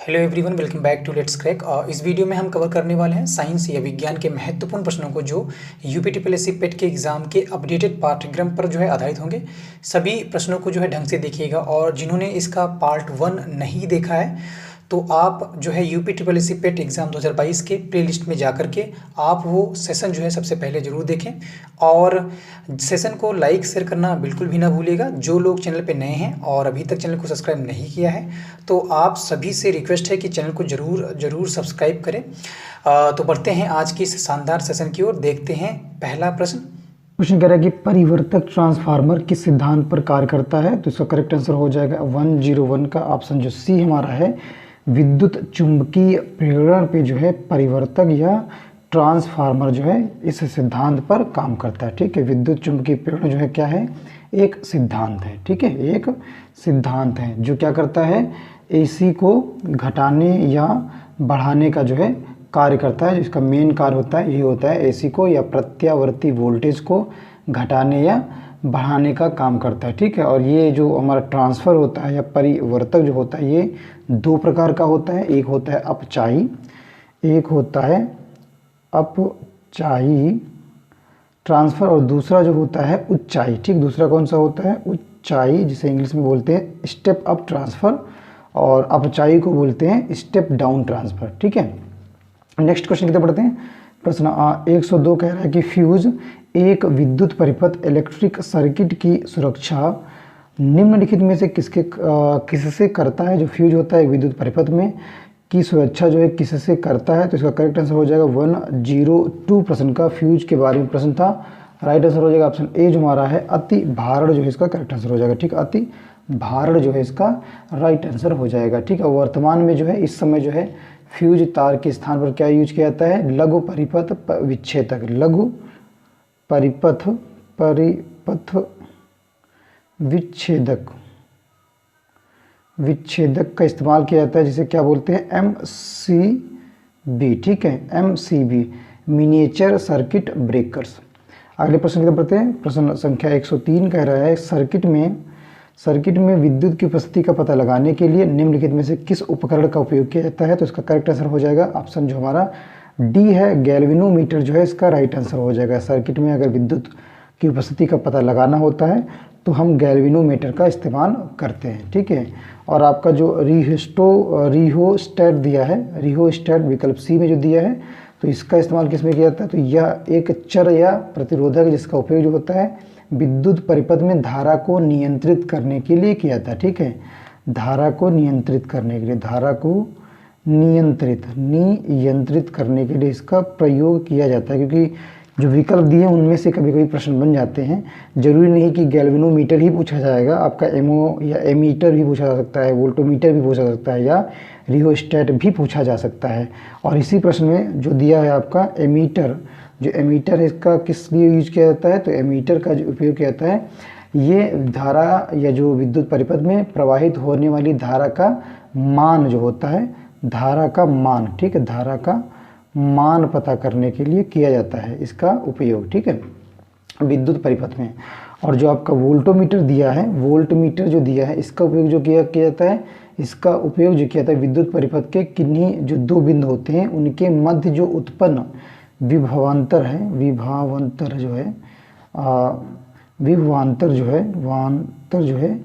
Hello everyone, welcome back to let's crack. इस वीडियो में हम कवर करने वाले हैं साइंस या विज्ञान के महत्वपूर्ण प्रश्नों को जो यूपीटीपीएससी पेट के एग्जाम के अपडेटेड पाठ्यक्रम पर जो है आधारित होंगे। सभी प्रश्नों को जो है ढंग से देखिएगा और जिन्होंने इसका पार्ट 1 नहीं देखा है तो आप जो है यूपीटीपीएससी पेट एग्जाम 2022 के प्लेलिस्ट में जाकर के आप वो सेशन जो है सबसे पहले ज़रूर देखें और सेशन को लाइक शेयर करना बिल्कुल भी ना भूलिएगा। जो लोग चैनल पे नए हैं और अभी तक चैनल को सब्सक्राइब नहीं किया है तो आप सभी से रिक्वेस्ट है कि चैनल को ज़रूर सब्सक्राइब करें। तो बढ़ते हैं आज की इस शानदार सेशन की ओर। देखते हैं पहला प्रश्न। क्वेश्चन कह रहा है कि परिवर्तक ट्रांसफार्मर किस सिद्धांत पर कार्य करता है। तो इसका करेक्ट आंसर हो जाएगा 101 का ऑप्शन जो सी हमारा है। विद्युत चुंबकीय प्रेरण पे जो है परिवर्तक या ट्रांसफार्मर जो है इस सिद्धांत पर काम करता है। ठीक है, विद्युत चुंबकीय प्रेरण जो है क्या है, एक सिद्धांत है। ठीक है, एक सिद्धांत है जो क्या करता है, एसी को घटाने या बढ़ाने का जो है कार्य करता है। इसका मेन कार्य होता है, यही होता है, एसी को या प्रत्यावर्ती वोल्टेज को घटाने या बढ़ाने का काम करता है। ठीक है, और ये जो हमारा ट्रांसफ़र होता है या परिवर्तक जो होता है ये दो प्रकार का होता है। एक होता है अपचायी, एक होता है अपचायी ट्रांसफ़र और दूसरा जो होता है उच्चाई। ठीक, दूसरा कौन सा होता है, उच्चाई, जिसे इंग्लिश में बोलते हैं स्टेप अप ट्रांसफ़र, और अपचायी को बोलते हैं स्टेप डाउन ट्रांसफ़र। ठीक है, नेक्स्ट क्वेश्चन की तरफ बढ़ते हैं। प्रश्न 102 कह रहा है कि फ्यूज एक विद्युत परिपथ इलेक्ट्रिक सर्किट की सुरक्षा निम्नलिखित में से किससे करता है। जो फ्यूज होता है एक विद्युत परिपथ में की सुरक्षा जो है किससे करता है। तो इसका करेक्ट आंसर हो जाएगा 102 प्रश्न का फ्यूज के बारे में प्रश्न था। राइट आंसर हो जाएगा ऑप्शन ए जो हमारा है अति भारण जो है इसका करेक्ट आंसर हो जाएगा। ठीक, अति भारण जो है इसका राइट आंसर हो जाएगा। ठीक है, वर्तमान में जो है इस समय जो है फ्यूज तार के स्थान पर क्या यूज किया जाता है, लघु परिपथ विच्छेदक, लघु परिपथ विच्छेदक का इस्तेमाल किया जाता है, जिसे क्या बोलते हैं MCB। ठीक है, MCB मिनिएचर सर्किट ब्रेकर्स। अगले प्रश्न की तरफ बढ़ते हैं। प्रश्न संख्या 103 कह रहा है सर्किट में विद्युत की उपस्थिति का पता लगाने के लिए निम्नलिखित में से किस उपकरण का उपयोग किया जाता है। तो इसका करेक्ट आंसर हो जाएगा ऑप्शन जो हमारा डी है, गैल्वेनोमीटर जो है इसका राइट आंसर हो जाएगा। सर्किट में अगर विद्युत की उपस्थिति का पता लगाना होता है तो हम गैल्वेनोमीटर का इस्तेमाल करते हैं। ठीक है, और आपका जो रिहोस्टैट दिया है, रिहोस्टैट विकल्प सी में जो दिया है, तो इसका इस्तेमाल किस में किया जाता है, तो यह एक चर या प्रतिरोधक जिसका उपयोग जो होता है विद्युत परिपथ में धारा को नियंत्रित करने के लिए किया जाता है। ठीक है, धारा को नियंत्रित करने के लिए, धारा को नियंत्रित करने के लिए इसका प्रयोग किया जाता है। क्योंकि जो विकल्प दिए उनमें से कभी कभी प्रश्न बन जाते हैं। जरूरी नहीं कि गैल्वेनोमीटर ही पूछा जाएगा, आपका एमओ या एमीटर भी पूछा जा सकता है, वोल्टोमीटर भी पूछा जा सकता है, या रिहोस्टैट भी पूछा जा सकता है। और इसी प्रश्न में जो दिया है आपका एमीटर, जो एमीटर है इसका किस लिए यूज किया जाता है, तो एमीटर का जो उपयोग किया जाता है ये धारा या जो विद्युत परिपथ में प्रवाहित होने वाली धारा का मान जो होता है, धारा का मान, ठीक है, धारा का मान पता करने के लिए किया जाता है इसका उपयोग। ठीक है, विद्युत परिपथ में। और जो आपका वोल्टोमीटर दिया है, वोल्टमीटर जो दिया है इसका उपयोग जो किया जाता है, इसका उपयोग जो किया जाता है विद्युत परिपथ के किन्हीं जो दो बिंदु होते हैं उनके मध्य जो उत्पन्न विभवांतर है, विभवांतर जो है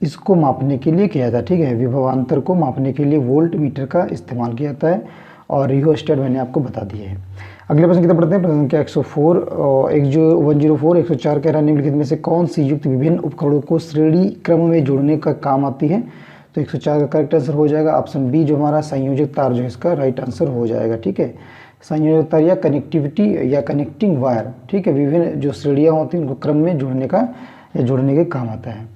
इसको मापने के लिए किया जाता है। ठीक है, विभवांतर को मापने के लिए वोल्टमीटर का इस्तेमाल किया जाता है और रिहोस्टैट मैंने आपको बता दिए हैं। अगले प्रश्न की तरफ बढ़ते हैं। प्रश्न संख्या 104 और 104 कह रहा है निम्नलिखित में से कौन सी युक्त विभिन्न उपकरणों को श्रेणी क्रम में जोड़ने का काम आती है। तो 104 का करेक्ट आंसर हो जाएगा ऑप्शन बी जो हमारा संयोजक तार जो है इसका राइट आंसर हो जाएगा। ठीक है, संयोजक तार या कनेक्टिविटी या कनेक्टिंग वायर। ठीक है, विभिन्न जो श्रेणियाँ होती हैं उनको क्रम में जोड़ने के काम आता है।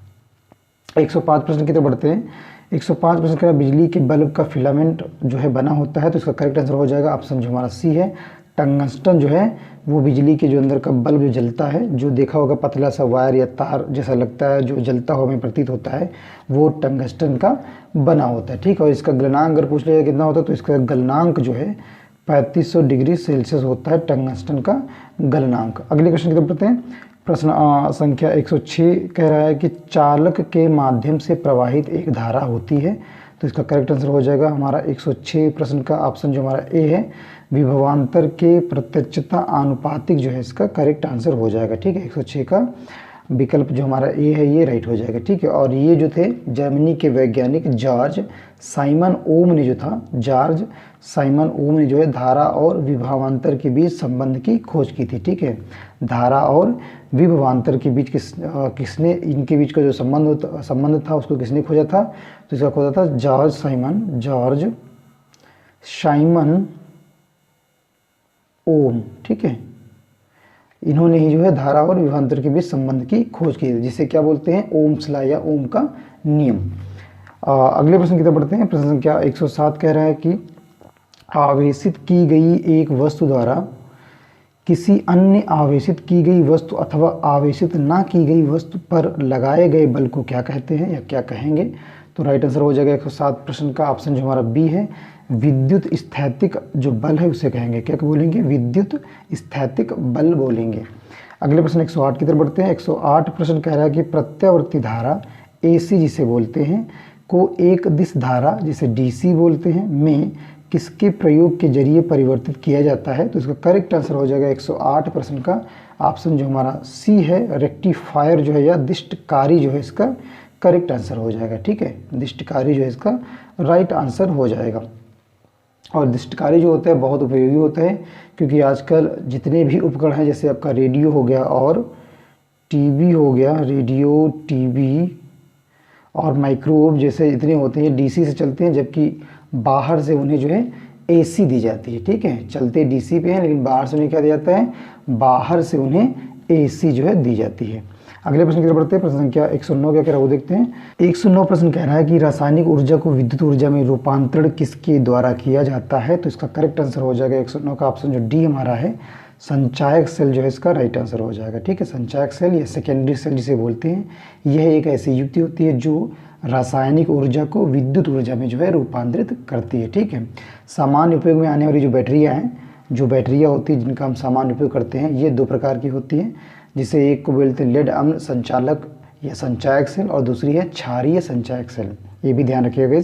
105 प्रश्न की तरफ बढ़ते हैं। 105 प्रश्न कह रहा है बिजली के बल्ब का फिलामेंट जो है बना होता है। तो इसका करेक्ट आंसर हो जाएगा ऑप्शन जो हमारा सी है, टंगस्टन जो है वो बिजली के जो अंदर का बल्ब जो जलता है, जो देखा होगा पतला सा वायर या तार जैसा लगता है जो जलता हुआ हमें प्रतीत होता है, वो टंगस्टन का बना होता है। ठीक है, और इसका गलनांक अगर पूछ लिया कितना होता है तो इसका गलनांक जो है 3500 डिग्री सेल्सियस होता है टंगस्टन का गलनांक। अगले क्वेश्चन की तरफ बढ़ते हैं। प्रश्न संख्या 106 कह रहा है कि चालक के माध्यम से प्रवाहित एक धारा होती है। तो इसका करेक्ट आंसर हो जाएगा हमारा 106 प्रश्न का ऑप्शन जो हमारा ए है, विभवांतर के प्रत्यक्षता आनुपातिक जो है इसका करेक्ट आंसर हो जाएगा। ठीक है, 106 का विकल्प जो हमारा ए है ये राइट हो जाएगा। ठीक है, और ये जो थे जर्मनी के वैज्ञानिक जॉर्ज साइमन ओम ने जो था, जॉर्ज साइमन ओम ने जो है धारा और विभवांतर के बीच संबंध की खोज की थी। ठीक है, धारा और विभवांतर के बीच किसने इनके बीच का जो संबंध था उसको किसने खोजा था? तो इसका खोजा था जॉर्ज साइमन ओम। ठीक है, इन्होंने ही जो है धारा और विभवांतर के बीच संबंध की खोज की, जिसे क्या बोलते हैं? ओम्स लॉ या ओम का नियम। अगले प्रश्न की तरफ बढ़ते हैं। प्रश्न संख्या 107 कह रहा है कि आवेशित की गई एक वस्तु द्वारा किसी अन्य आवेशित की गई वस्तु अथवा आवेशित ना की गई वस्तु पर लगाए गए बल को क्या कहते हैं या क्या कहेंगे? तो राइट आंसर हो जाएगा 107 प्रश्न का ऑप्शन जो हमारा बी है, विद्युत स्थैतिक जो बल है उसे कहेंगे। क्या बोलेंगे? विद्युत स्थैतिक बल बोलेंगे। अगले प्रश्न 108 की तरफ बढ़ते हैं। 108 प्रश्न कह रहा है कि प्रत्यावर्ती धारा AC जिसे बोलते हैं को एक दिश धारा जिसे DC बोलते हैं में किसके प्रयोग के जरिए परिवर्तित किया जाता है? तो इसका करेक्ट आंसर हो जाएगा 108 प्रश्न का ऑप्शन जो हमारा सी है, रेक्टिफायर जो है या दिष्टकारी जो है इसका करेक्ट आंसर हो जाएगा। ठीक है, दिष्टकारी जो है इसका राइट आंसर हो जाएगा। और दिष्टकारी जो होता है बहुत उपयोगी होता है, क्योंकि आजकल जितने भी उपकरण हैं जैसे आपका रेडियो हो गया और टीवी हो गया, रेडियो, टीवी और माइक्रोवेव जैसे इतने होते हैं DC से चलते हैं, जबकि बाहर से उन्हें जो है AC दी जाती है। ठीक है, चलते DC पे हैं लेकिन बाहर से उन्हें क्या दिया जाता है? बाहर से उन्हें AC जो है दी जाती है। अगले प्रश्न की तरफ बढ़ते हैं। प्रश्न संख्या 109 क्या कह रहा है वो देखते हैं। 109 प्रश्न कह रहा है कि रासायनिक ऊर्जा को विद्युत ऊर्जा में रूपांतरण किसके द्वारा किया जाता है? तो इसका करेक्ट आंसर हो जाएगा 109 का ऑप्शन जो डी हमारा है, संचायक सेल जो है इसका राइट आंसर हो जाएगा। ठीक है, संचायक सेल या सेकेंडरी सेल जिसे बोलते हैं, यह एक ऐसी युक्ति होती है जो रासायनिक ऊर्जा को विद्युत ऊर्जा में जो है रूपांतरित करती है। ठीक है, सामान्य उपयोग में आने वाली जो बैटरियाँ होती हैं जिनका हम सामान्य उपयोग करते हैं, ये 2 प्रकार की होती हैं, जिसे एक को बोलते हैं लेड अम्ल संचालक या संचायक सेल और दूसरी है क्षारीय संचायक सेल। ये भी ध्यान रखिएगा।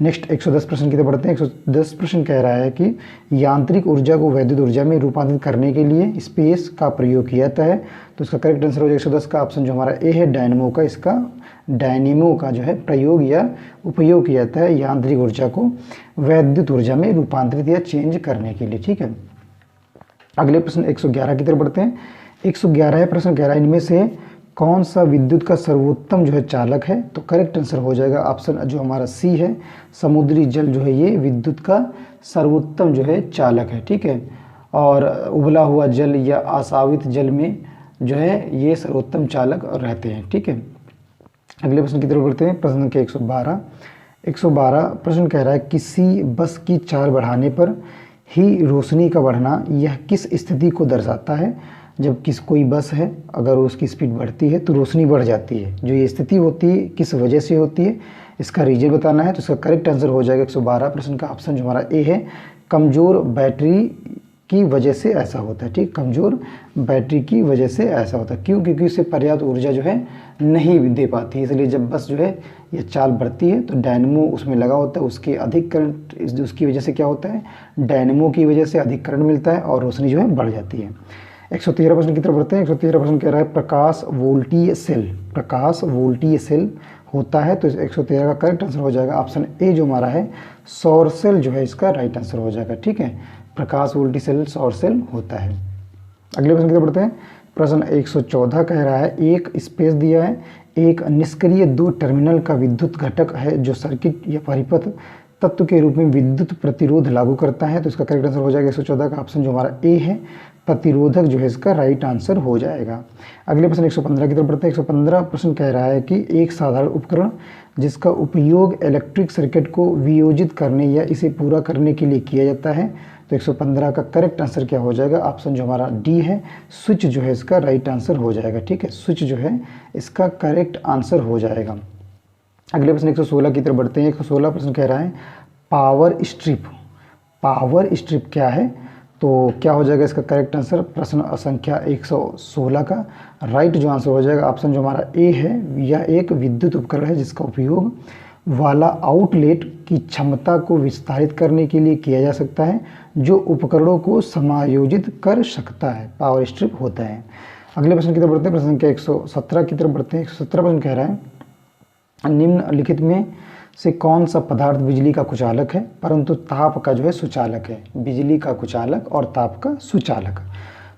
नेक्स्ट 110 प्रश्न की तरफ बढ़ते हैं। 110 प्रश्न कह रहा है कि यांत्रिक ऊर्जा को वैद्युत ऊर्जा में रूपांतरित करने के लिए स्पेस का प्रयोग किया जाता है। तो इसका करेक्ट आंसर हो जाएगा 110 का ऑप्शन जो हमारा ए है, डायनेमो का। इसका डायनेमो का जो है प्रयोग या उपयोग किया जाता है यांत्रिक ऊर्जा को वैद्युत ऊर्जा में रूपांतरित या चेंज करने के लिए। ठीक है, अगले प्रश्न 111 की तरफ बढ़ते हैं। 111 है प्रश्न कह रहा है इनमें से कौन सा विद्युत का सर्वोत्तम जो है चालक है? तो करेक्ट आंसर हो जाएगा ऑप्शन जो हमारा सी है, समुद्री जल जो है ये विद्युत का सर्वोत्तम जो है चालक है। ठीक है, और उबला हुआ जल या आसावित जल में जो है ये सर्वोत्तम चालक रहते हैं। ठीक है, अगले प्रश्न की तरफ बढ़ते हैं। प्रश्न संख्या 112 प्रश्न कह रहा है किसी बस की चाल बढ़ाने पर ही रोशनी का बढ़ना यह किस स्थिति को दर्शाता है? जब कोई बस है अगर उसकी स्पीड बढ़ती है तो रोशनी बढ़ जाती है, जो ये स्थिति होती है किस वजह से होती है, इसका रीजन बताना है। तो इसका करेक्ट आंसर हो जाएगा 112 प्रश्न का ऑप्शन जो हमारा ए है, कमज़ोर बैटरी की वजह से ऐसा होता है। ठीक, कमज़ोर बैटरी की वजह से ऐसा होता है। क्यों? क्योंकि उससे पर्याप्त ऊर्जा जो है नहीं दे पाती है, इसलिए जब बस जो है ये चाल बढ़ती है तो डायनेमो उसमें लगा होता है, उसके अधिक करंट, उसकी वजह से क्या होता है, डायनेमो की वजह से अधिक करंट मिलता है और रोशनी जो है बढ़ जाती है। 113 प्रश्न की तरफ बढ़ते हैं। 113 प्रश्न कह रहा है प्रकाश वोल्टीय सेल होता है। तो 113 का करेक्ट आंसर हो जाएगा ऑप्शन ए जो हमारा है, सौर सेल जो है इसका राइट आंसर हो जाएगा। ठीक है, प्रकाश वोल्टी सेल सौर सेल होता है। अगले प्रश्न की तरफ बढ़ते हैं। प्रश्न 114 कह रहा है एक स्पेस दिया है, एक निष्क्रिय 2 टर्मिनल का विद्युत घटक है जो सर्किट या परिपथ तत्व के रूप में विद्युत प्रतिरोध लागू करता है। तो इसका करेक्ट आंसर हो जाएगा 114 का ऑप्शन जो हमारा ए है, प्रतिरोधक जो है इसका राइट आंसर हो जाएगा। अगले प्रश्न 115 की तरफ बढ़ते हैं। 115 प्रश्न कह रहा है कि एक साधारण उपकरण जिसका उपयोग इलेक्ट्रिक सर्किट को वियोजित करने या इसे पूरा करने के लिए किया जाता है। तो 115 का करेक्ट आंसर क्या हो जाएगा? ऑप्शन जो हमारा डी है, स्विच जो है इसका राइट आंसर हो जाएगा। ठीक है, स्विच जो है इसका करेक्ट आंसर हो जाएगा। अगले प्रश्न 116 की तरफ बढ़ते हैं। 116 प्रश्न कह रहा है पावर स्ट्रिप क्या है? तो क्या हो जाएगा इसका करेक्ट आंसर? प्रश्न संख्या 116 का राइट जो आंसर हो जाएगा ऑप्शन जो हमारा ए है, यह एक विद्युत उपकरण है जिसका उपयोग वाला आउटलेट की क्षमता को विस्तारित करने के लिए किया जा सकता है, जो उपकरणों को समायोजित कर सकता है। पावर स्ट्रिप होता है। अगले प्रश्न की तरफ बढ़ते हैं। प्रश्न संख्या 117 की तरफ बढ़ते हैं। 117 प्रश्न कह रहा है निम्नलिखित में से कौन सा पदार्थ बिजली का कुचालक है परंतु ताप का जो है सुचालक है। बिजली का कुचालक और ताप का सुचालक।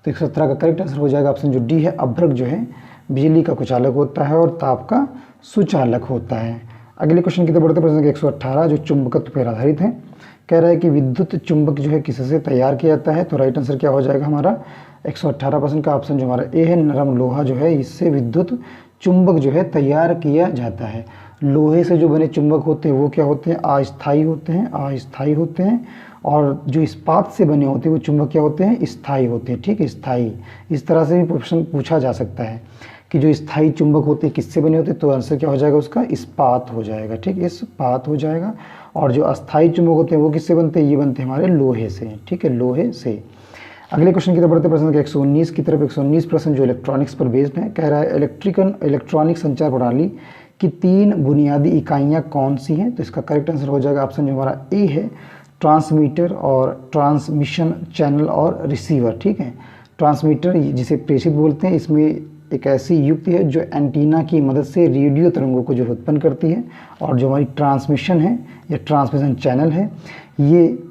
तो 117 का करेक्ट आंसर हो जाएगा ऑप्शन जो डी है, अभ्रक जो है बिजली का कुचालक होता है और ताप का सुचालक होता है। अगले क्वेश्चन की तरफ बढ़ते प्रश्न 118 जो चुंबकत्व पर आधारित है। कह रहा है कि विद्युत चुंबक जो है किससे तैयार किया जाता है। तो राइट आंसर क्या हो जाएगा हमारा 118 प्रश्न का ऑप्शन जो हमारा ए है, नरम लोहा जो है इससे विद्युत चुंबक जो है तैयार किया जाता है। लोहे से जो बने चुंबक होते हैं वो क्या होते हैं, अस्थायी होते हैं, अस्थायी होते हैं। और जो इस्पात से बने होते हैं वो चुंबक क्या होते हैं, स्थायी होते हैं। ठीक है, स्थायी। इस तरह से भी प्रश्न पूछा जा सकता है कि जो स्थायी चुंबक होते हैं किससे बने होते हैं, तो आंसर क्या हो जाएगा उसका, इस्पात हो जाएगा। ठीक है, इस्पात हो जाएगा। और जो अस्थायी चुंबक होते हैं वो किससे बनते हैं, ये बनते हैं हमारे लोहे से। ठीक है, लोहे से। अगले क्वेश्चन की तरफ बढ़ते प्रश्न 119 की तरफ। 119 प्रश्न जो इलेक्ट्रॉनिक्स पर बेस्ड है। कह रहा है इलेक्ट्रॉनिक संचार प्रणाली की 3 बुनियादी इकाइयाँ कौन सी हैं। तो इसका करेक्ट आंसर हो जाएगा ऑप्शन जो हमारा ए है, ट्रांसमीटर और ट्रांसमिशन चैनल और रिसीवर। ठीक है, ट्रांसमीटर जिसे प्रेषित बोलते हैं, इसमें एक ऐसी युक्ति है जो एंटीना की मदद से रेडियो तरंगों को जो उत्पन्न करती है। और जो हमारी ट्रांसमिशन है या ट्रांसमिशन चैनल है, ये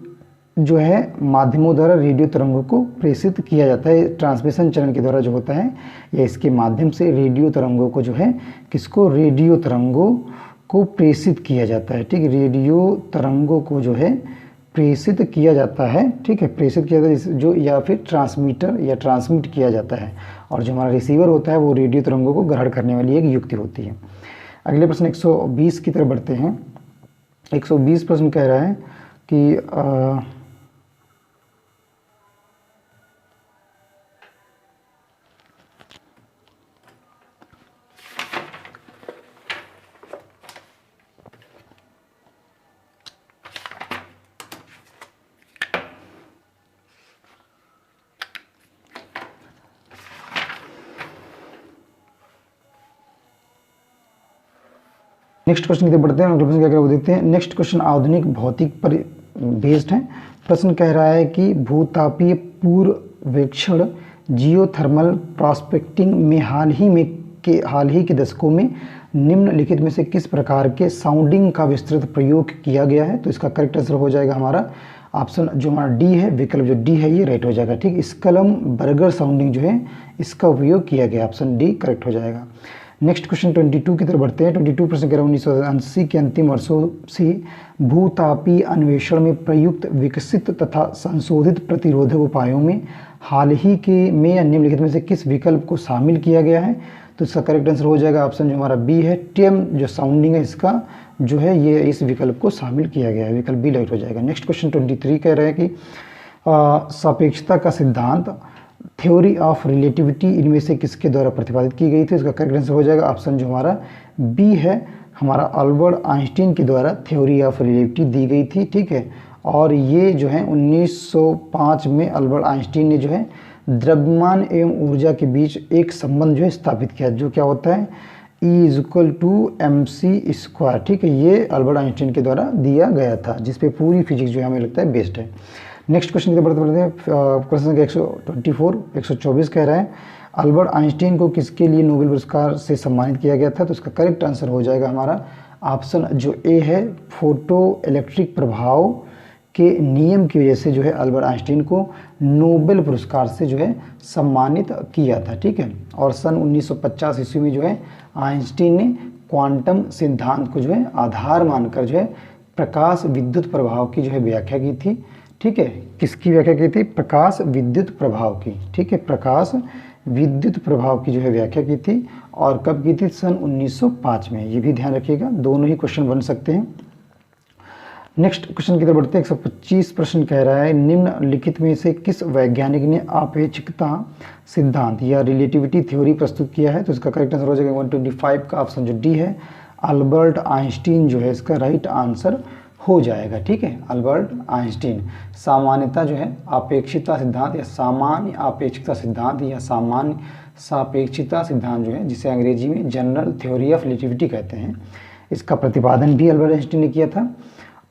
जो है माध्यमों द्वारा रेडियो तरंगों को प्रेषित किया जाता है। ट्रांसमिशन चैनल के द्वारा जो होता है या इसके माध्यम से रेडियो तरंगों को जो है किसको, रेडियो तरंगों को प्रेषित किया जाता है। ठीक है, रेडियो तरंगों को जो है प्रेषित किया जाता है। ठीक है, प्रेषित किया जाता है जो, या फिर ट्रांसमीटर या ट्रांसमिट किया जाता है। और जो हमारा रिसीवर होता है वो रेडियो तरंगों को ग्रहण करने वाली एक युक्ति होती है। अगले प्रश्न 120 की तरफ बढ़ते हैं। 120 प्रश्न कह रहा है कि नेक्स्ट क्वेश्चन की तरफ बढ़ते हैं। अगले प्रश्न क्या वो देखते हैं। नेक्स्ट क्वेश्चन आधुनिक भौतिक पर बेस्ड है। प्रश्न कह रहा है कि भूतापीय पूर्वेक्षण जियोथर्मल प्रॉस्पेक्टिंग में हाल ही के दशकों में निम्नलिखित में से किस प्रकार के साउंडिंग का विस्तृत प्रयोग किया गया है। तो इसका करेक्ट आंसर हो जाएगा हमारा ऑप्शन जो हमारा डी है, विकल्प जो डी है ये राइट हो जाएगा। ठीक, स्कलम बर्गर साउंडिंग जो है इसका उपयोग किया गया, ऑप्शन डी करेक्ट हो जाएगा। नेक्स्ट क्वेश्चन 22 की तरफ बढ़ते हैं। 22 प्रश्न कह रहा है 1980 के अंतिम वर्षों से भूतापीय अन्वेषण में प्रयुक्त विकसित तथा संशोधित प्रतिरोधक उपायों में हाल ही के में या निम्नलिखित में से किस विकल्प को शामिल किया गया है। तो इसका करेक्ट आंसर हो जाएगा ऑप्शन जो हमारा बी है, टेम जो साउंडिंग है इसका जो है ये इस विकल्प को शामिल किया गया है, विकल्प बी राइट हो जाएगा। नेक्स्ट क्वेश्चन 23 कह रहा है कि सापेक्षता का सिद्धांत थ्योरी ऑफ रिलेटिविटी इनमें से किसके द्वारा प्रतिपादित की गई थी। इसका करेक्ट आंसर हो जाएगा ऑप्शन जो हमारा बी है, हमारा अल्बर्ट आइंस्टीन के द्वारा थ्योरी ऑफ रिलेटिविटी दी गई थी। ठीक है, और ये जो है 1905 में अल्बर्ट आइंस्टीन ने जो है द्रव्यमान एवं ऊर्जा के बीच एक संबंध जो है स्थापित किया, जो क्या होता है E=mc²। ठीक है, ये अल्बर्ट आइंस्टीन के द्वारा दिया गया था, जिसपे पूरी फिजिक्स जो है हमें लगता है बेस्ड है। नेक्स्ट क्वेश्चन की तरफ बढ़ते हैं। क्वेश्चन संख्या 124 कह रहा है अल्बर्ट आइंस्टीन को किसके लिए नोबेल पुरस्कार से सम्मानित किया गया था। तो इसका करेक्ट आंसर हो जाएगा हमारा ऑप्शन जो ए है, फोटो इलेक्ट्रिक प्रभाव के नियम की वजह से जो है अल्बर्ट आइंस्टीन को नोबेल पुरस्कार से जो है सम्मानित किया था। ठीक है, और सन 1950 ईस्वी में जो है आइंस्टीन ने क्वांटम सिद्धांत को जो है आधार मानकर जो है प्रकाश विद्युत प्रभाव की जो है व्याख्या की थी। ठीक है, किसकी व्याख्या की थी, प्रकाश विद्युत प्रभाव की। ठीक है, प्रकाश विद्युत प्रभाव की जो है व्याख्या की थी, और कब की थी, सन 1905 में। ये भी ध्यान रखिएगा, दोनों ही क्वेश्चन बन सकते हैं। नेक्स्ट क्वेश्चन की तरफ बढ़ते हैं। 125 प्रश्न कह रहा है निम्नलिखित में से किस वैज्ञानिक ने आपेक्षिकता सिद्धांत या रिलेटिविटी थ्योरी प्रस्तुत किया है। तो इसका करेक्ट आंसर हो जाएगा 125 का ऑप्शन जो डी है, अल्बर्ट आइंस्टीन जो है इसका राइट आंसर हो जाएगा। ठीक है, अल्बर्ट आइंस्टीन सामान्यता जो है अपेक्षिता सिद्धांत या सामान्य अपेक्षिता सिद्धांत या सामान्य सापेक्षिता सिद्धांत जो है, जिसे अंग्रेजी में जनरल थ्योरी ऑफ रिलेटिविटी कहते हैं, इसका प्रतिपादन भी अल्बर्ट आइंस्टीन ने किया था।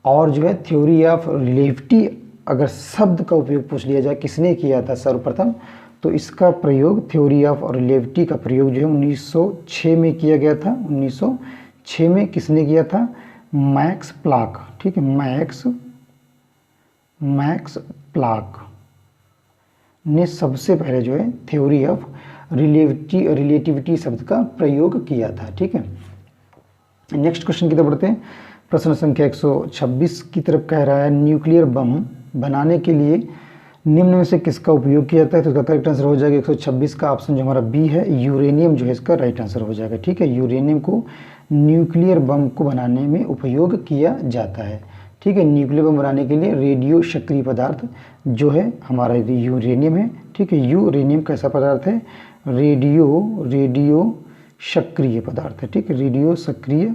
और जो है थ्योरी ऑफ रिलेटिविटी, अगर शब्द का उपयोग पूछ लिया जाए किसने किया था सर्वप्रथम, तो इसका प्रयोग थ्योरी ऑफ रिलेटिविटी का प्रयोग जो है 1906 में किया गया था। 1906 में किसने किया था? Max Planck. ठीक है, मैक्स प्लांक ने सबसे पहले जो है थ्योरी ऑफ रिलेटिविटी शब्द का प्रयोग किया था। ठीक है, नेक्स्ट क्वेश्चन की तरफ बढ़ते हैं। प्रश्न संख्या 126 की तरफ कह रहा है न्यूक्लियर बम बनाने के लिए निम्न में से किसका उपयोग किया जाता है? तो इसका करेक्ट आंसर हो जाएगा 126 का ऑप्शन जो हमारा बी है, यूरेनियम जो है इसका राइट आंसर हो जाएगा। ठीक है, यूरेनियम को न्यूक्लियर बम को बनाने में उपयोग किया जाता है। ठीक है, न्यूक्लियर बम बनाने के लिए रेडियो सक्रिय पदार्थ जो है हमारा यूरेनियम है। ठीक है, यूरेनियम कैसा पदार्थ है? रेडियो सक्रिय पदार्थ है। ठीक है, रेडियो सक्रिय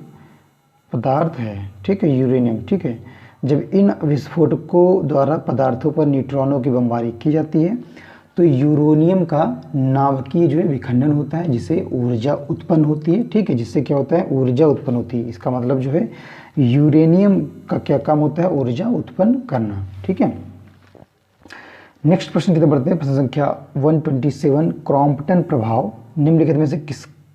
पदार्थ है। ठीक है, यूरेनियम। ठीक है, जब इन विस्फोटकों द्वारा पदार्थों पर न्यूट्रॉनों की बमबारी की जाती है तो यूरेनियम का नाभिकीय जो है विखंडन होता है, जिससे ऊर्जा उत्पन्न होती है। ठीक है, जिससे क्या होता है? ऊर्जा उत्पन्न होती है। इसका मतलब जो है यूरेनियम का क्या काम होता है? ऊर्जा उत्पन्न करना। ठीक है, नेक्स्ट प्रश्न की तरफ बढ़ते हैं। प्रश्न संख्या 127 क्रॉम्पटन प्रभाव निम्नलिखित में से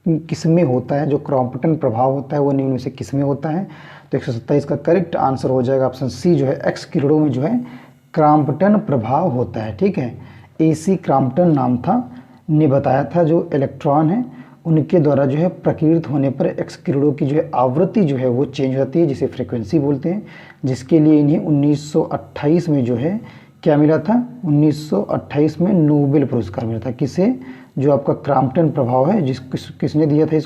किसमें होता है? जो क्रॉम्पटन प्रभाव होता है वो निम्न में से किसमें होता है? तो 127 का करेक्ट आंसर हो जाएगा ऑप्शन सी जो है एक्स किरणों में जो है क्रॉम्पटन प्रभाव होता है। ठीक है, एसी क्रॉम्पटन नाम था, ने बताया था जो इलेक्ट्रॉन है उनके द्वारा जो है प्रकीर्णित होने पर एक्स किरणों की जो है आवृत्ति जो है वो चेंज हो जाती है, जिसे फ्रीक्वेंसी बोलते हैं, जिसके लिए इन्हें 1928 में जो है क्या मिला था? 1928 में नोबेल पुरस्कार मिला था। किसे? जो आपका क्रॉम्पटन प्रभाव है किसने दिया था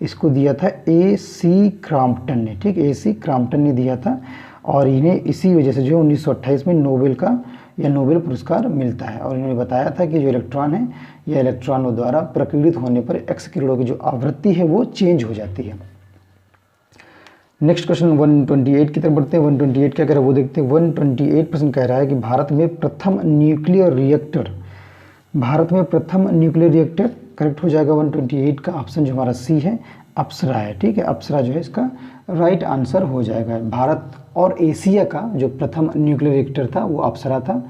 इसको दिया था एसी क्रॉम्पटन ने। ठीक, एसी क्रॉम्पटन ने दिया था और इन्हें इसी वजह से जो है 1928 में नोबेल पुरस्कार मिलता है। और इन्होंने बताया था कि जो इलेक्ट्रॉन है या इलेक्ट्रॉनों द्वारा प्रकीर्णित होने पर एक्स किरणों की जो आवृत्ति है वो चेंज हो जाती है। नेक्स्ट क्वेश्चन 128 की तरफ बढ़ते हैं। 128 क्या कह रहा है वो देखते हैं। 128 प्रश्न कह रहा है कि भारत में प्रथम न्यूक्लियर रिएक्टर करेक्ट हो जाएगा 128 का ऑप्शन जो हमारा सी है अप्सरा है। ठीक है, अप्सरा जो है इसका राइट आंसर हो जाएगा। भारत और एशिया का जो प्रथम न्यूक्लियर रिएक्टर था वो अप्सरा था।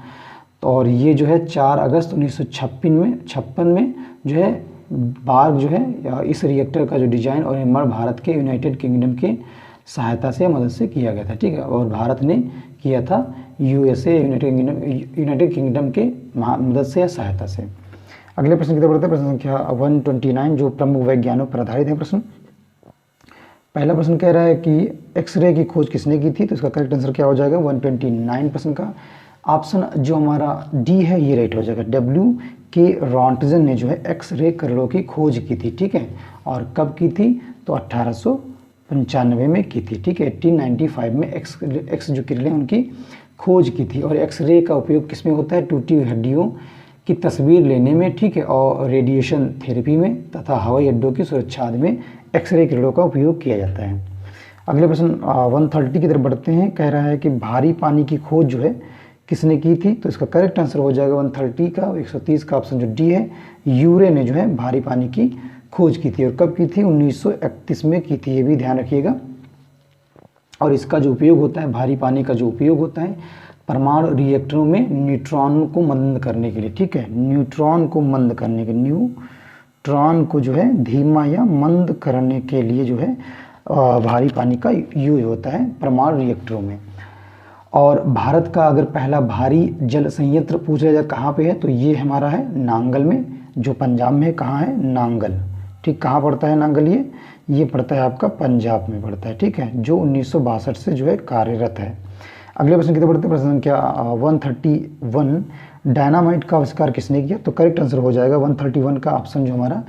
और ये जो है 4 अगस्त 1956 में जो है बार्ग जो है इस रिएक्टर का जो डिजाइन और निर्माण भारत के यूनाइटेड किंगडम के सहायता से मदद से किया गया था। ठीक है, और भारत ने किया था यूएसए यूनाइटेड किंगडम के मदद से या सहायता से। अगले प्रश्न की तरफ बढ़ते हैं। प्रश्न संख्या 129 जो प्रमुख वैज्ञानिकों पर आधारित है प्रश्न। पहला प्रश्न कह रहा है कि एक्सरे की खोज किसने की थी? तो इसका करेक्ट आंसर क्या हो जाएगा 129 प्रश्न का ऑप्शन जो हमारा डी है ये राइट हो जाएगा। W.K. रॉन्टजन ने जो है एक्सरे किरणों की खोज की थी। ठीक है, और कब की थी? तो 1895 में की थी। ठीक है, 1895 में एक्स जो किरणें उनकी खोज की थी। और एक्सरे का उपयोग किस में होता है? टूटी हुई हड्डियों की तस्वीर लेने में। ठीक है, और रेडिएशन थेरेपी में तथा हवाई अड्डों की सुरक्षा आदि में एक्सरे किरणों का उपयोग किया जाता है। अगले प्रश्न 130 की तरफ बढ़ते हैं। कह रहा है कि भारी पानी की खोज जो है किसने की थी? तो इसका करेक्ट आंसर हो जाएगा 130 का 130 का ऑप्शन जो डी है यूरे ने जो है भारी पानी की खोज की थी। और कब की थी? 1931 में की थी, ये भी ध्यान रखिएगा। और इसका जो उपयोग होता है, भारी पानी का जो उपयोग होता है परमाणु रिएक्टरों में न्यूट्रॉन को मंद करने के लिए। ठीक है, न्यूट्रॉन को मंद करने के न्यूट्रॉन को जो है धीमा या मंद करने के लिए जो है भारी पानी का यूज होता है परमाणु रिएक्टरों में। और भारत का अगर पहला भारी जल संयंत्र पूछा जाए कहाँ पे है? तो ये हमारा है नांगल में, जो पंजाब में कहाँ है? नांगल। ठीक, कहाँ पड़ता है नांगल? ये पड़ता है आपका पंजाब में पड़ता है। ठीक है, जो 1962 से जो है कार्यरत है। अगले प्रश्न की तरफ बढ़ते हैं। प्रश्न संख्या 131 डायनामाइट का आविष्कार किसने किया? तो करेक्ट आंसर हो जाएगा 131 का ऑप्शन जो हमारा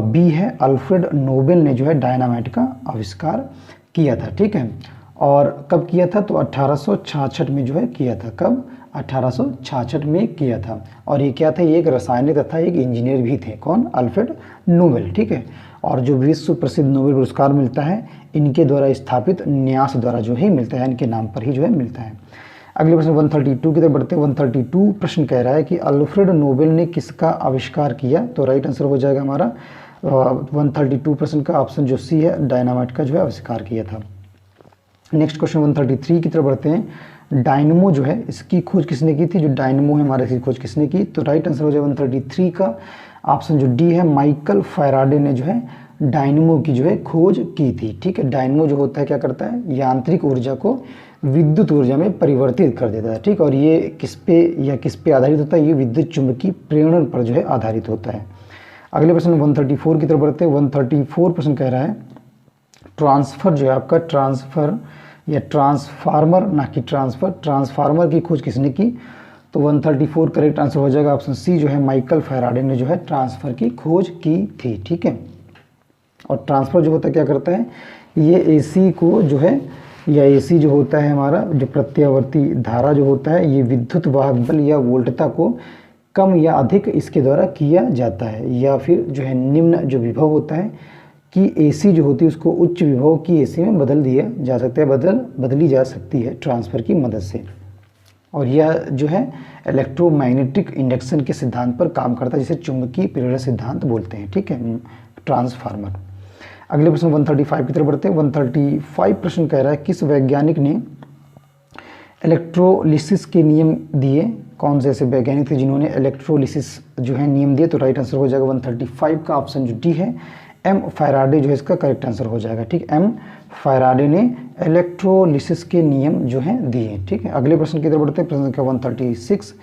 बी है अल्फ्रेड नोबेल ने जो है डायनामाइट का आविष्कार किया था। ठीक है, और कब किया था? तो 1866 में जो है किया था। कब? 1866 में किया था। और ये क्या था? ये एक रासायनिक तथा एक इंजीनियर भी थे। कौन? Alfred Nobel. ठीक है, और जो विश्व प्रसिद्ध नोबेल पुरस्कार मिलता है इनके द्वारा स्थापित न्यास द्वारा जो है मिलता है, इनके नाम पर ही जो है मिलता है। अगले प्रश्न 132 की तरफ बढ़ते हैं। 132 प्रश्न कह रहा है कि अल्फ्रेड नोबेल ने किसका आविष्कार किया? तो राइट आंसर हो जाएगा हमारा 132% का ऑप्शन जो सी है डायनामाइट का जो है आविष्कार किया था। नेक्स्ट क्वेश्चन 133 की तरफ बढ़ते हैं। डायनमो जो है इसकी खोज किसने की थी? जो डायनमो है हमारे, इसकी खोज किसने की? तो राइट आंसर हो जाए 133 का ऑप्शन जो डी है, माइकल फैराडे ने जो है डायनमो की जो है खोज की थी। ठीक है, डायनमो जो होता है क्या करता है? यांत्रिक ऊर्जा को विद्युत ऊर्जा में परिवर्तित कर देता है। ठीक, और ये किस पे आधारित होता है? ये विद्युत चुंबकीय प्रेरण पर जो है आधारित होता है। अगले प्रश्न 134 की तरफ बढ़ते हैं। 134 प्रश्न कह रहा है ट्रांसफर जो है आपका, ट्रांसफर या ट्रांसफार्मर, ना कि ट्रांसफर, ट्रांसफार्मर की खोज किसने की? तो 134 करेक्ट आंसर हो जाएगा ऑप्शन सी जो है, माइकल फैराडे ने जो है ट्रांसफर की खोज की थी। ठीक है, और ट्रांसफर जो होता है क्या करता है? ये एसी को जो है, या एसी जो होता है हमारा, जो प्रत्यावर्ती धारा जो होता है, ये विद्युत वाहक बल या वोल्टता को कम या अधिक इसके द्वारा किया जाता है, या फिर जो है निम्न जो विभव होता है कि एसी जो होती है उसको उच्च विभव की एसी में बदल दिया जा सकता है, बदली जा सकती है ट्रांसफर की मदद से। और यह जो है इलेक्ट्रोमैग्नेटिक इंडक्शन के सिद्धांत पर काम करता है, जिसे चुंबकीय प्रेरण सिद्धांत बोलते हैं। ठीक है, ट्रांसफार्मर। अगले प्रश्न 135 की तरफ बढ़ते हैं। 135 प्रश्न कह रहा है किस वैज्ञानिक ने इलेक्ट्रोलिसिस के नियम दिए? कौन से ऐसे वैज्ञानिक थे जिन्होंने इलेक्ट्रोलिसिस जो है नियम दिए? तो राइट आंसर हो जाएगा 135 का ऑप्शन जो डी है, एम फैराडे जो है इसका करेक्ट आंसर हो जाएगा। ठीक, एम फैराडे ने इलेक्ट्रोलिसिस के नियम जो है दिए। ठीक है, अगले प्रश्न की तरफ बढ़ते हैं। प्रश्न संख्या 136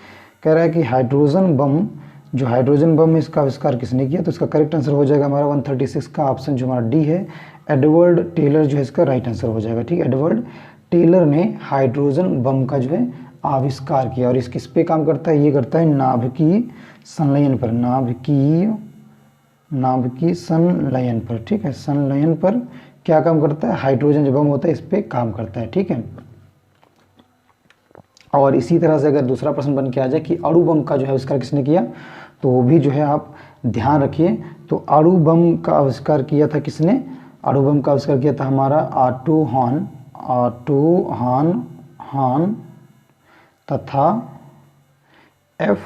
कह रहा है कि हाइड्रोजन बम, जो हाइड्रोजन बम है इसका आविष्कार किसने किया? तो इसका करेक्ट आंसर हो जाएगा हमारा 136 का ऑप्शन जो हमारा डी है, एडवर्ड टेलर जो है इसका राइट आंसर हो जाएगा। ठीक, एडवर्ड टेलर ने हाइड्रोजन बम का जो है आविष्कार किया। और इस किस पे काम करता है? ये करता है नाभिकीय संलयन पर, नाभिकीय संलयन पर। ठीक है, संलयन पर क्या काम करता है? हाइड्रोजन जो बम होता है इस पे काम करता है। ठीक है, और इसी तरह से अगर दूसरा प्रश्न बन के आ जाए कि अणु बम का जो है आविष्कार किसने किया, तो वो भी जो है आप ध्यान रखिए। तो अणु बम का आविष्कार किया था किसने? अणु बम का आविष्कार किया था हमारा ऑटो हान तथा एफ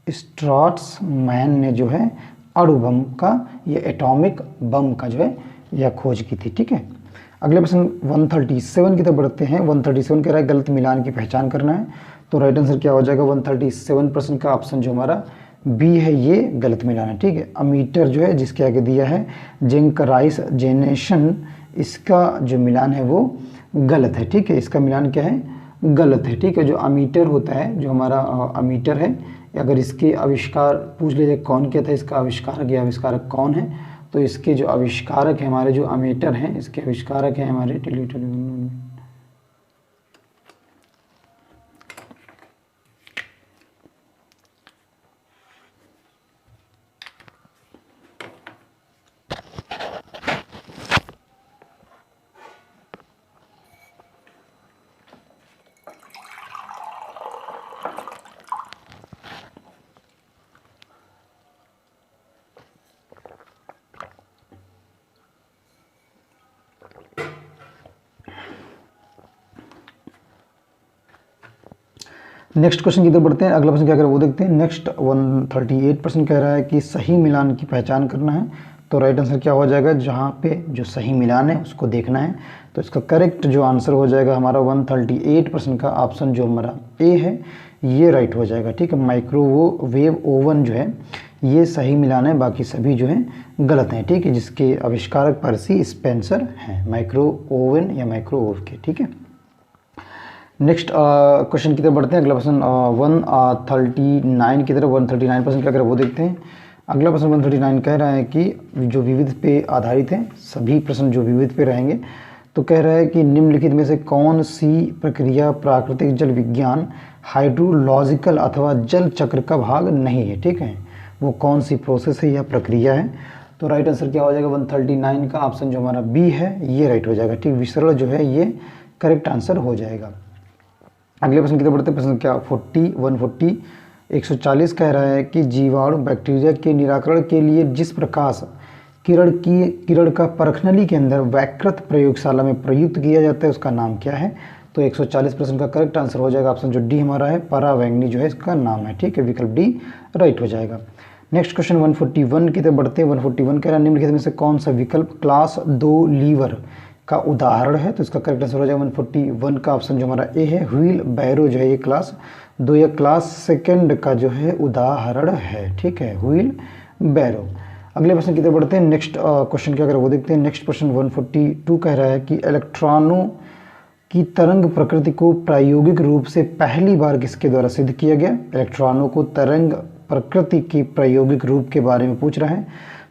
स्ट्राट्समैन ने जो है अणु बम का, या एटॉमिक बम का जो है यह खोज की थी। ठीक है, अगले प्रश्न 137 की तरफ बढ़ते हैं। 137 कह रहा है गलत मिलान की पहचान करना है। तो राइट आंसर क्या हो जाएगा? 137 प्रश्न का ऑप्शन जो हमारा बी है, ये गलत मिलान है। ठीक है, अमीटर जो है जिसके आगे दिया है जिंकराइस जेनेशन, इसका जो मिलान है वो गलत है। ठीक है, इसका मिलान क्या है? गलत है। ठीक है, जो अमीटर होता है, जो हमारा अमीटर है, अगर इसके आविष्कार पूछ लीजिए कौन किया था, इसका आविष्कारक या आविष्कारक कौन है, तो इसके जो आविष्कारक हैं हमारे, जो अमीटर हैं, इसके आविष्कारक हैं हमारे नेक्स्ट क्वेश्चन की तरफ बढ़ते हैं। अगला प्रश्न क्या कर रहा है वो देखते हैं। नेक्स्ट 138 प्रश्न कह रहा है कि सही मिलान की पहचान करना है। तो राइट आंसर क्या हो जाएगा? जहाँ पे जो सही मिलान है उसको देखना है। तो इसका करेक्ट जो आंसर हो जाएगा हमारा 138 प्रश्न का ऑप्शन जो हमारा ए है, ये राइट हो जाएगा। ठीक है, माइक्रोवेव ओवन जो है ये सही मिलान है, बाकी सभी जो है गलत हैं। ठीक है, जिसके आविष्कारक पर्सी स्पेंसर हैं, माइक्रो ओवन या माइक्रोवेव के। ठीक है, नेक्स्ट क्वेश्चन की तरफ बढ़ते हैं। अगला प्रश्न 139 की तरफ 139 प्रश्न क्या कर वो देखते हैं। अगला प्रश्न 139 कह रहा है कि जो विविध पे आधारित है, सभी प्रश्न जो विविध पे रहेंगे। तो कह रहा है कि निम्नलिखित में से कौन सी प्रक्रिया प्राकृतिक जल विज्ञान, हाइड्रोलॉजिकल अथवा जल चक्र का भाग नहीं है। ठीक है, वो कौन सी प्रोसेस है या प्रक्रिया है। तो राइट आंसर क्या हो जाएगा? 139 का ऑप्शन जो हमारा बी है ये राइट हो जाएगा। ठीक, विसरण जो है ये करेक्ट आंसर हो जाएगा। अगले प्रश्न की तरफ बढ़ते हैं। प्रश्न क्या 140 कह रहा है कि जीवाणु बैक्टीरिया के निराकरण के लिए जिस प्रकाश किरण का परखनली के अंदर वैकृत प्रयोगशाला में प्रयुक्त किया जाता है उसका नाम क्या है। तो तो 140% का करेक्ट आंसर हो जाएगा ऑप्शन जो डी हमारा है, परावैंगनी जो है इसका नाम है, ठीक है, विकल्प डी राइट हो जाएगा। नेक्स्ट क्वेश्चन 141 की तरफ बढ़ते हैं। 141 कह रहा है निम्नलिखित में से कौन सा विकल्प क्लास 2 लीवर का उदाहरण है, तो इसका करेक्ट आंसर हो जाएगा 141 का ऑप्शन जो हमारा ए है, व्हील बैरो जो है ये क्लास 2 या क्लास सेकंड का जो है उदाहरण है, ठीक है, व्हील बैरो। अगले प्रश्न की तरफ बढ़ते हैं। नेक्स्ट क्वेश्चन क्या अगर वो देखते हैं। नेक्स्ट क्वेश्चन 142 कह रहा है कि इलेक्ट्रॉनों की तरंग प्रकृति को प्रायोगिक रूप से पहली बार किसके द्वारा सिद्ध किया गया। इलेक्ट्रॉनों को तरंग प्रकृति के प्रायोगिक रूप के बारे में पूछ रहा है,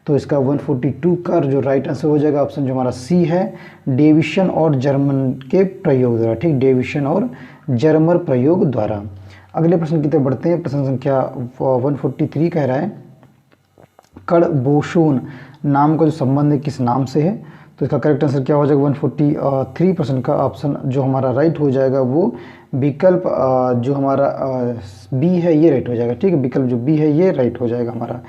तो इसका 142 का जो राइट आंसर हो जाएगा ऑप्शन जो हमारा सी है, डेविसन और जर्मन के प्रयोग द्वारा, ठीक, डेविसन और जर्मर प्रयोग द्वारा। अगले प्रश्न की तरफ बढ़ते हैं। प्रश्न संख्या 143 कह रहा है कण बोसोन नाम का जो संबंध है किस नाम से है, तो इसका करेक्ट आंसर क्या हो जाएगा 143% का ऑप्शन जो हमारा राइट हो जाएगा वो विकल्प जो हमारा बी है ये राइट हो जाएगा, ठीक है, विकल्प जो बी है ये राइट हो जाएगा हमारा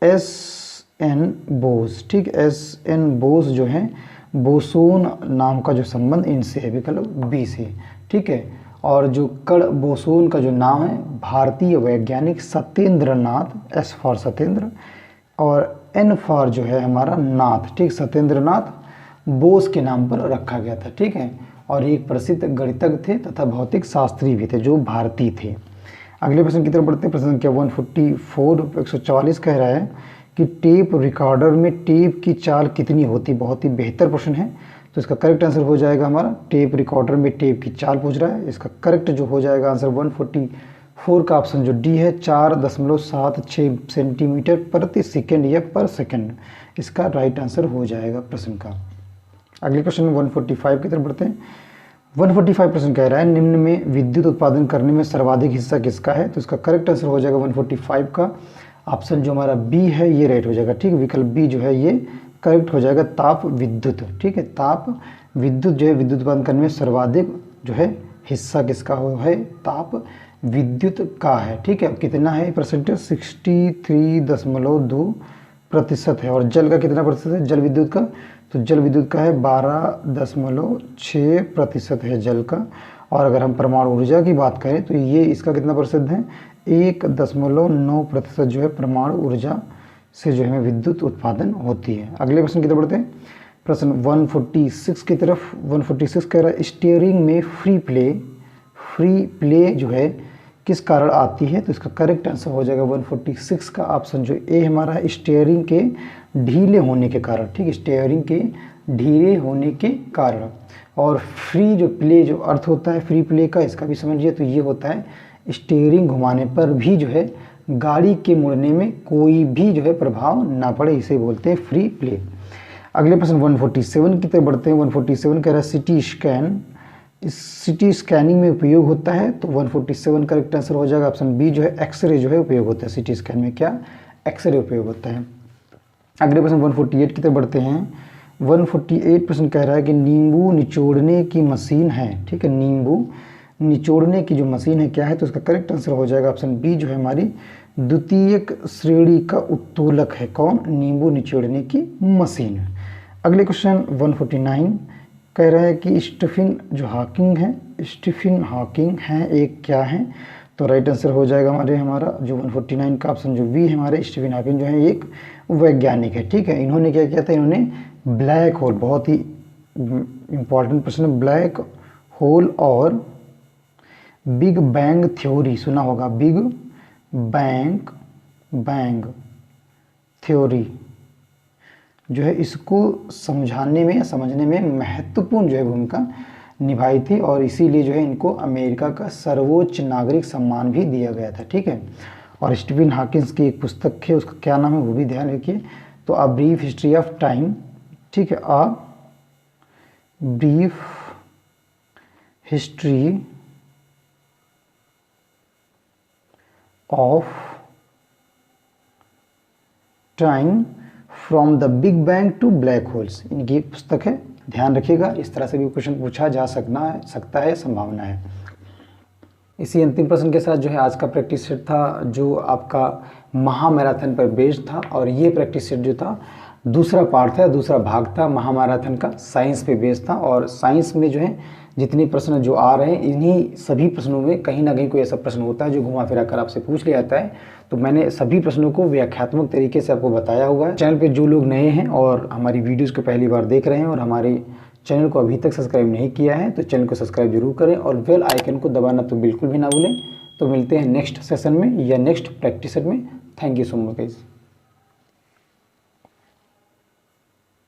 एस.एन. बोस, ठीक, एस.एन. बोस जो है बोसोन नाम का जो संबंध इनसे है, विकल्प बी से, ठीक है। और जो कण बोसोन का जो नाम है भारतीय वैज्ञानिक सत्येंद्र नाथ, एस फॉर सत्येंद्र और एन फॉर जो है हमारा नाथ, ठीक, सत्येंद्र नाथ बोस के नाम पर रखा गया था, ठीक है। और एक प्रसिद्ध गणितज्ञ थे तथा भौतिक शास्त्री भी थे जो भारतीय थे। अगले प्रश्न की तरफ बढ़ते हैं। प्रश्न संख्या 144 कह रहा है कि टेप रिकॉर्डर में टेप की चाल कितनी होती, बहुत ही बेहतर प्रश्न है, तो इसका करेक्ट आंसर हो जाएगा हमारा टेप रिकॉर्डर में टेप की चाल पूछ रहा है, इसका करेक्ट जो हो जाएगा आंसर 144 का ऑप्शन जो डी है 4.76 सेंटीमीटर प्रति सेकेंड या पर सेकेंड, इसका राइट आंसर हो जाएगा प्रश्न का। अगले क्वेश्चन 145 की तरफ बढ़ते हैं। 145 प्रश्न कह रहा है निम्न में विद्युत उत्पादन करने में सर्वाधिक हिस्सा किसका है, तो इसका करेक्ट आंसर हो जाएगा 145 का ऑप्शन जो हमारा बी है ये राइट हो जाएगा, ठीक, विकल्प बी जो है ये करेक्ट हो जाएगा, ताप विद्युत, ठीक है, ताप विद्युत जो है विद्युत उत्पादन करने में सर्वाधिक जो है हिस्सा किसका है, ताप विद्युत का है, ठीक है। कितना है परसेंटेज 63.2% है। और जल का कितना प्रतिशत है, जल विद्युत का, तो जल विद्युत का है 12.6% है जल का। और अगर हम परमाणु ऊर्जा की बात करें तो ये इसका कितना प्रतिशत है, 1.9% जो है परमाणु ऊर्जा से जो है विद्युत उत्पादन होती है। अगले प्रश्न की तरफ बढ़ते हैं। प्रश्न 146 की तरफ। 146 कह रहा है स्टीयरिंग में फ्री प्ले जो है किस कारण आती है, तो इसका करेक्ट आंसर हो जाएगा 146 का ऑप्शन जो ए हमारा है, स्टीयरिंग के ढीले होने के कारण, ठीक, स्टीयरिंग के ढीले होने के कारण। और फ्री जो प्ले जो अर्थ होता है फ्री प्ले का, इसका भी समझिए, तो ये होता है स्टीयरिंग घुमाने पर भी जो है गाड़ी के मुड़ने में कोई भी जो है प्रभाव ना पड़े, इसे बोलते हैं फ्री प्ले। अगले प्रश्न 147 की तरफ बढ़ते हैं। 147 कह रहा है सिटी स्कैन इस सिटी स्कैनिंग में उपयोग होता है, तो 147 करेक्ट आंसर हो जाएगा ऑप्शन बी जो है एक्सरे जो है उपयोग होता है, सिटी स्कैन में क्या एक्सरे उपयोग होता है। अगले प्रश्न 148 की तरफ बढ़ते हैं। 148 प्रश्न कह रहा है कि नींबू निचोड़ने की मशीन है, ठीक है, नींबू निचोड़ने की जो मशीन है क्या है, तो इसका करेक्ट आंसर हो जाएगा ऑप्शन बी जो है हमारी द्वितीयक श्रेणी का उत्तोलक है, कौन, नींबू निचोड़ने की मशीन। अगले क्वेश्चन 149 कह रहा है कि स्टीफन हॉकिंग है एक क्या है, तो राइट आंसर हो जाएगा हमारा जो 149 का ऑप्शन जो वी है हमारे, स्टीफन हॉकिंग जो है एक वैज्ञानिक है, ठीक है। इन्होंने क्या किया था, इन्होंने ब्लैक होल, बहुत ही इंपॉर्टेंट प्रश्न, ब्लैक होल और बिग बैंग थ्योरी सुना होगा, बिग बैंग थ्योरी जो है इसको समझाने में या समझने में महत्वपूर्ण जो है भूमिका निभाई थी, और इसीलिए जो है इनको अमेरिका का सर्वोच्च नागरिक सम्मान भी दिया गया था, ठीक है। और स्टीफन हॉकिंस की एक पुस्तक है, उसका क्या नाम है वो भी ध्यान रखिए, तो a brief history of time, ठीक है, a brief history of time from the big bang to black holes, इनकी पुस्तक है, ध्यान रखिएगा, इस तरह से भी क्वेश्चन पूछा जा सकता है, संभावना है। इसी अंतिम प्रश्न के साथ जो है आज का प्रैक्टिस सेट था जो आपका महामैराथन पर बेस्ड था, और ये प्रैक्टिस सेट जो था दूसरा पार्ट था, दूसरा भाग था महामैराथन का, साइंस पे बेस्ड था। और साइंस में जो है जितने प्रश्न जो आ रहे हैं, इन्हीं सभी प्रश्नों में कहीं ना कहीं कोई ऐसा प्रश्न होता है जो घुमा फिरा कर आपसे पूछ लिया जाता है। तो मैंने सभी प्रश्नों को व्याख्यात्मक तरीके से आपको बताया हुआ है। चैनल पे जो लोग नए हैं और हमारी वीडियोज़ को पहली बार देख रहे हैं और हमारे चैनल को अभी तक सब्सक्राइब नहीं किया है तो चैनल को सब्सक्राइब जरूर करें और बेल आइकन को दबाना तो बिल्कुल भी ना भूलें। तो मिलते हैं नेक्स्ट सेशन में या नेक्स्ट प्रैक्टिस में। Thank you so much guys.